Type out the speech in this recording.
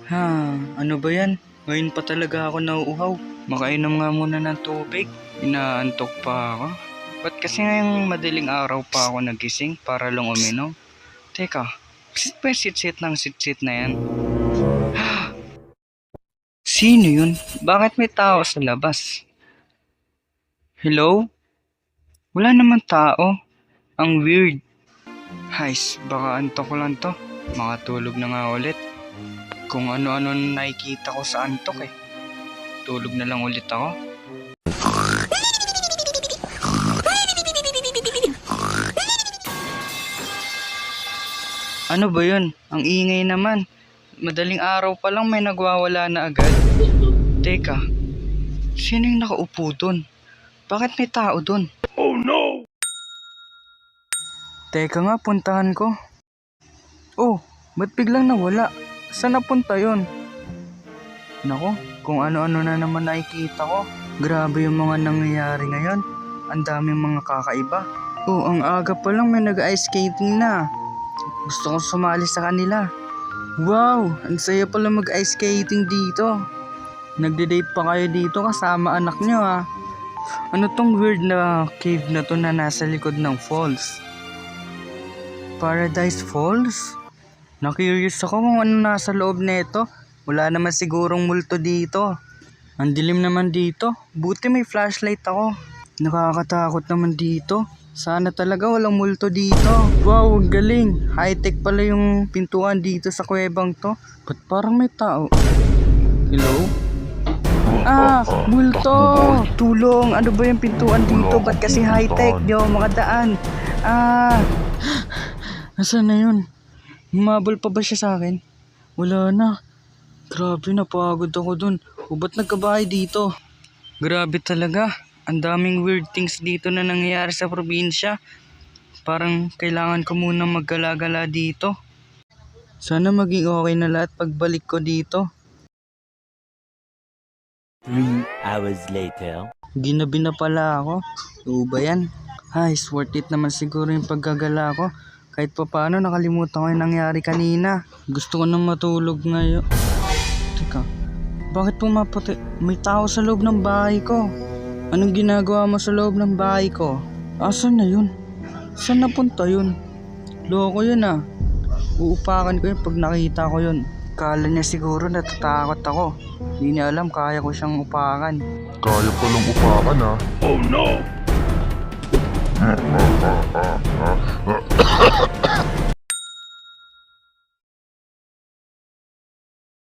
Ha, ano ba yan? Ngayon pa talaga ako nauuhaw. Makainom nga muna ng tubig. Inaantok pa ako. Ba't kasi ngayong madaling araw pa ako nagising para lang uminom? Teka, sit pa yung sit-sit ng sit-sit na yan? Sino yun? Bakit may tao sa labas? Hello? Wala naman tao. Ang weird. Hays, baka antok lang to. Makatulog na nga ulit. Kung ano-ano na nakikita ko sa antok eh. Tulog na lang ulit ako. Ano ba yun? Ang ingay naman. Madaling araw pa lang may nagwawala na agad. Teka, sino yung nakaupo dun? Bakit may tao dun? Oh no! Teka nga, puntahan ko. Oh, ba't biglang nawala? Saan napunta yun? Nako, kung ano-ano na naman nakikita ko. Grabe yung mga nangyayari ngayon. Ang daming mga kakaiba. Oh, ang aga pa lang may nag-ice skating na. Gusto kong sumali sa kanila. Wow, ang saya pala mag-ice skating dito. Nagde-date pa kayo dito kasama anak nyo ah. Ano tong weird na cave na to na nasa likod ng falls? Paradise Falls? Na-curious ako kung ano nasa loob nito. Wala naman sigurong multo dito. Ang dilim naman dito. Buti may flashlight ako. Nakakatakot naman dito. Sana talaga walang multo dito. Wow, ang galing. High-tech pala yung pintuan dito sa kuwebang to. Ba't parang may tao? Hello? Ah, multo! Tulong! Ano ba yung pintuan dito? Ba't kasi high-tech? Di ako makadaan. Ah! Nasaan na yun? Humabol pa ba siya sa akin? Wala na. Grabe, napagod ako dun. O ba't nagkabahay dito? Grabe talaga. Ang daming weird things dito na nangyayari sa probinsya. Parang kailangan ko munang maggala-gala dito. Sana maging okay na lahat pagbalik ko dito. 3 hours later. Ginabi na pala ako. Oo ba yan? Ay, worth it naman siguro yung paggagala ko. Kahit pa paano nakalimutan ko yung nangyari kanina. Gusto ko nang matulog ngayon. Teka, bakit pumaputi? May tao sa loob ng bahay ko. Anong ginagawa mo sa loob ng bahay ko? Asan na yun? Saan napunta yun? Loko yun ah. Uupakan ko yun pag nakita ko yun. Kala niya siguro natatakot ako. Hindi niya alam kaya ko siyang upakan. Kaya palang upakan ah. Oh no!